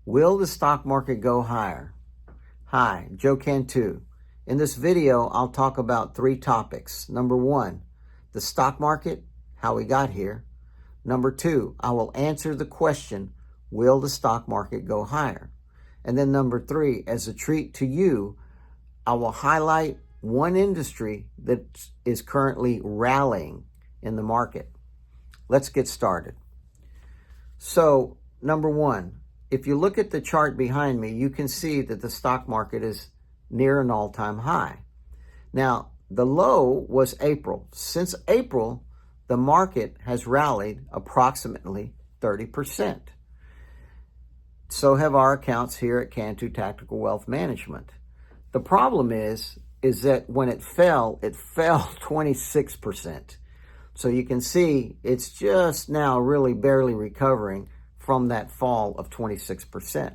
Will the stock market go higher? Hi, Joe Cantu. In this video, I'll talk about three topics. Number one, the stock market, how we got here. Number two, I will answer the question, will the stock market go higher? And then number three, as a treat to you, I will highlight one industry that is currently rallying in the market. Let's get started. So, number one, if you look at the chart behind me, you can see that the stock market is near an all-time high. Now, the low was April. Since April, the market has rallied approximately 30%. So have our accounts here at Cantu Tactical Wealth Management. The problem is that when it fell 26%. So you can see it's just now really barely recovering from that fall of 26%.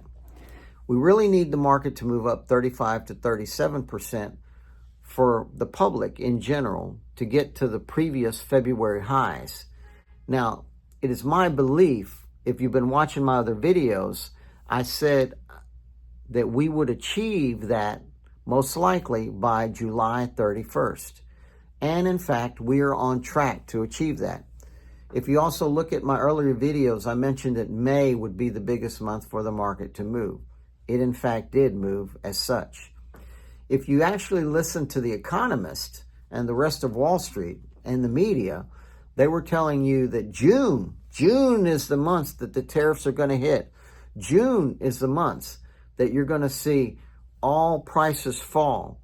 We really need the market to move up 35 to 37% for the public in general to get to the previous February highs. Now, it is my belief, if you've been watching my other videos, I said that we would achieve that most likely by July 31st. And in fact, we are on track to achieve that. If you also look at my earlier videos, I mentioned that May would be the biggest month for the market to move. It in fact did move as such. If you actually listen to the economists and the rest of Wall Street and the media, they were telling you that June is the month that the tariffs are going to hit. June is the month that you're going to see all prices fall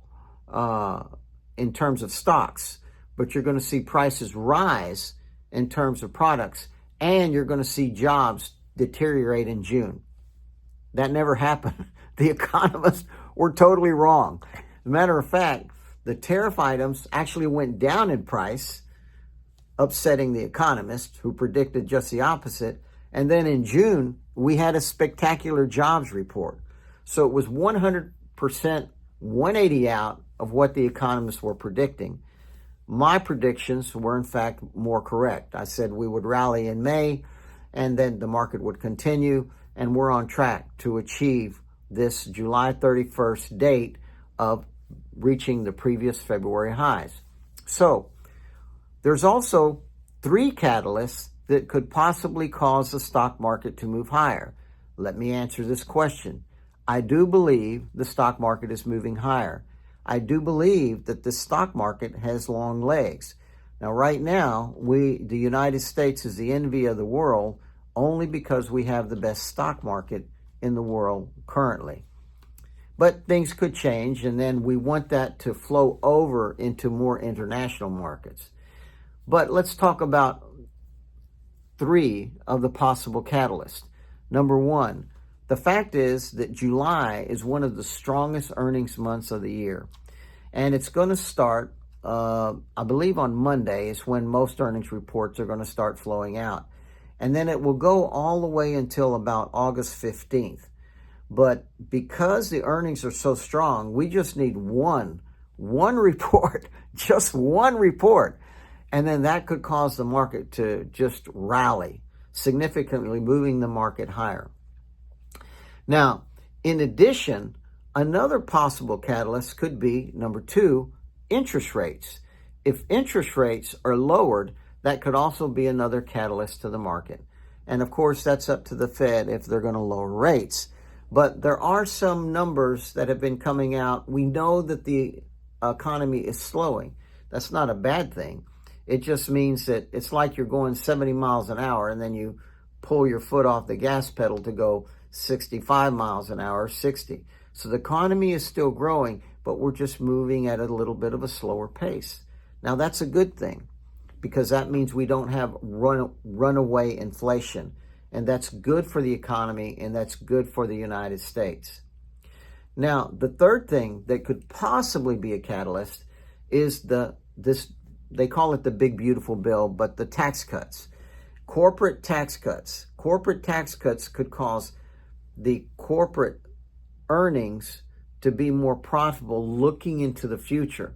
in terms of stocks, but you're going to see prices rise in terms of products, and you're going to see jobs deteriorate in June. That never happened. The economists were totally wrong. As a matter of fact, the tariff items actually went down in price, upsetting the economists who predicted just the opposite. And then in June, we had a spectacular jobs report. So it was 100% 180 out of what the economists were predicting. My predictions were in fact more correct. I said we would rally in May and then the market would continue, and we're on track to achieve this July 31st date of reaching the previous February highs. So there's also three catalysts that could possibly cause the stock market to move higher. Let me answer this question. I do believe the stock market is moving higher. I do believe that the stock market has long legs. Now, right now, the United States is the envy of the world only because we have the best stock market in the world currently. But things could change, and then we want that to flow over into more international markets. But let's talk about three of the possible catalysts. Number one, the fact is that July is one of the strongest earnings months of the year. And it's going to start, I believe on Monday is when most earnings reports are going to start flowing out. And then it will go all the way until about August 15th. But because the earnings are so strong, we just need one report, just one report. And then that could cause the market to just rally, significantly moving the market higher. Now, in addition, another possible catalyst could be, number two, interest rates. If interest rates are lowered, that could also be another catalyst to the market. And of course, that's up to the Fed if they're going to lower rates. But there are some numbers that have been coming out. We know that the economy is slowing. That's not a bad thing. It just means that it's like you're going 70 miles an hour and then you pull your foot off the gas pedal to go 65 miles an hour, 60. So the economy is still growing, but we're just moving at a little bit of a slower pace. Now that's a good thing because that means we don't have runaway inflation. And that's good for the economy, and that's good for the United States. Now, the third thing that could possibly be a catalyst is they call it the big beautiful bill, but the tax cuts. Corporate tax cuts. Corporate tax cuts could cause the corporate earnings to be more profitable looking into the future.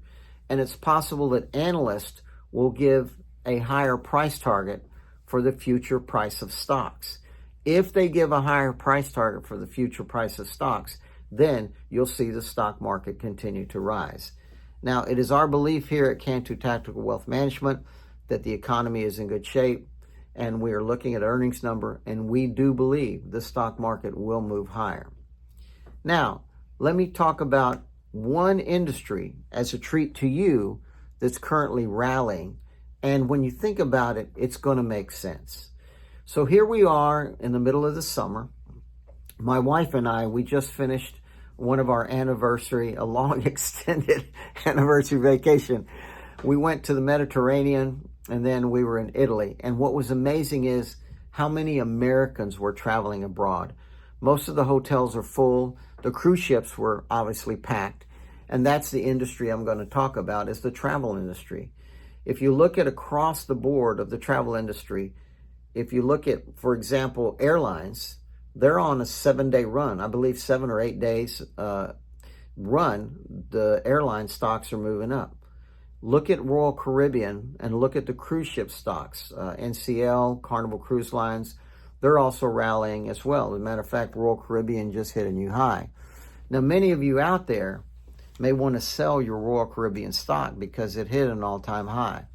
And it's possible that analysts will give a higher price target for the future price of stocks. If they give a higher price target for the future price of stocks, then you'll see the stock market continue to rise. Now, it is our belief here at Cantu Tactical Wealth Management that the economy is in good shape, and we are looking at earnings number, and we do believe the stock market will move higher. Now, let me talk about one industry as a treat to you that's currently rallying, and when you think about it, it's going to make sense. So here we are in the middle of the summer. My wife and I, we just finished one of our anniversary, a long extended anniversary vacation. We went to the Mediterranean, and then we were in Italy. And what was amazing is how many Americans were traveling abroad. Most of the hotels are full. The cruise ships were obviously packed. And that's the industry I'm going to talk about, is the travel industry. If you look at across the board of the travel industry, if you look at, for example, airlines, they're on a 7-day run. I believe 7 or 8 days run, the airline stocks are moving up. Look at Royal Caribbean and look at the cruise ship stocks. NCL, Carnival Cruise Lines, they're also rallying as well. As a matter of fact, Royal Caribbean just hit a new high. Now, many of you out there may want to sell your Royal Caribbean stock because it hit an all-time high.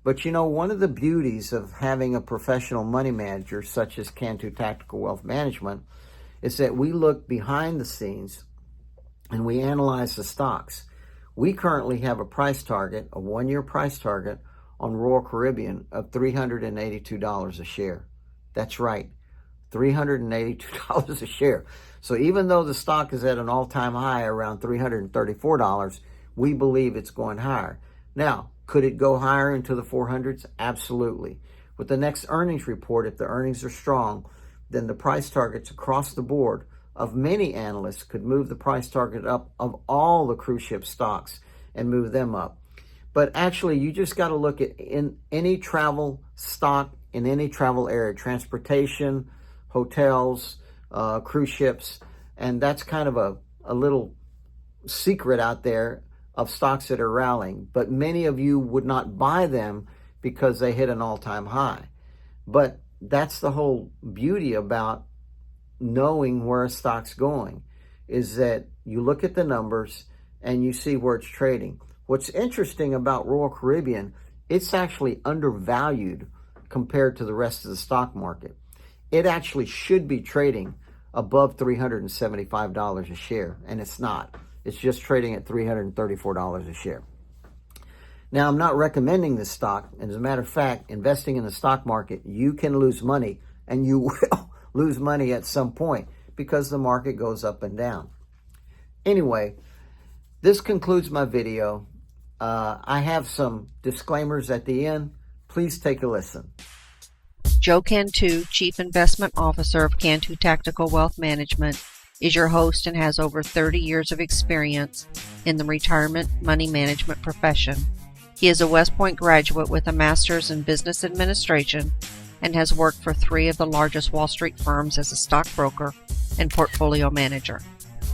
But you know, one of the beauties of having a professional money manager such as Cantu Tactical Wealth Management is that we look behind the scenes and we analyze the stocks. We currently have a price target, a 1-year price target on Royal Caribbean of $382 a share. That's right, $382 a share. So even though the stock is at an all-time high around $334, we believe it's going higher. Now, could it go higher into the 400s? Absolutely. With the next earnings report, if the earnings are strong, then the price targets across the board of many analysts could move the price target up of all the cruise ship stocks and move them up. But actually, you just got to look at in any travel stock, in any travel area, transportation, hotels, cruise ships, and that's kind of a little secret out there of stocks that are rallying. But many of you would not buy them because they hit an all-time high. But that's the whole beauty about knowing where a stock's going, is that you look at the numbers and you see where it's trading. What's interesting about Royal Caribbean, it's actually undervalued compared to the rest of the stock market. It actually should be trading above $375 a share, and it's not. It's just trading at $334 a share. Now, I'm not recommending this stock, and as a matter of fact, investing in the stock market, you can lose money, and you will lose money at some point because the market goes up and down. Anyway, this concludes my video. I have some disclaimers at the end. Please take a listen. Joe Cantu, Chief Investment Officer of Cantu Tactical Wealth Management, is your host and has over 30 years of experience in the retirement money management profession. He is a West Point graduate with a master's in business administration and has worked for 3 of the largest Wall Street firms as a stockbroker and portfolio manager.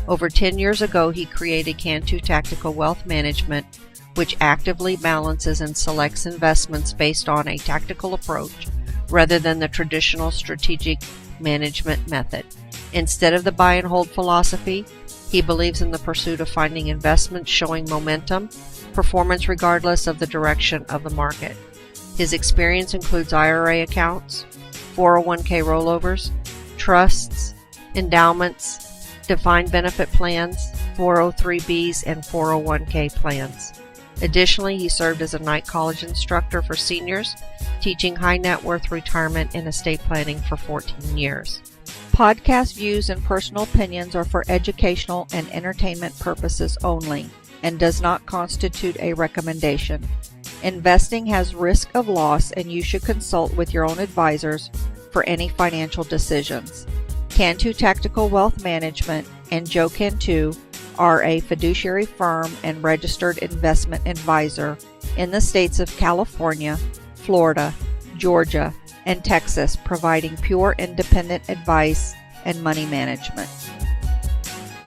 Over 10 years ago, he created Cantu Tactical Wealth Management, which actively balances and selects investments based on a tactical approach rather than the traditional strategic management method. Instead of the buy and hold philosophy, he believes in the pursuit of finding investments showing momentum, performance regardless of the direction of the market. His experience includes IRA accounts, 401k rollovers, trusts, endowments, defined benefit plans, 403bs, and 401k plans. Additionally, he served as a night college instructor for seniors, teaching high net worth retirement and estate planning for 14 years. Podcast views and personal opinions are for educational and entertainment purposes only and does not constitute a recommendation. Investing has risk of loss, and you should consult with your own advisors for any financial decisions. Cantu Tactical Wealth Management and Joe Cantu are a fiduciary firm and registered investment advisor in the states of California, Florida, Georgia, and Texas, providing pure independent advice and money management.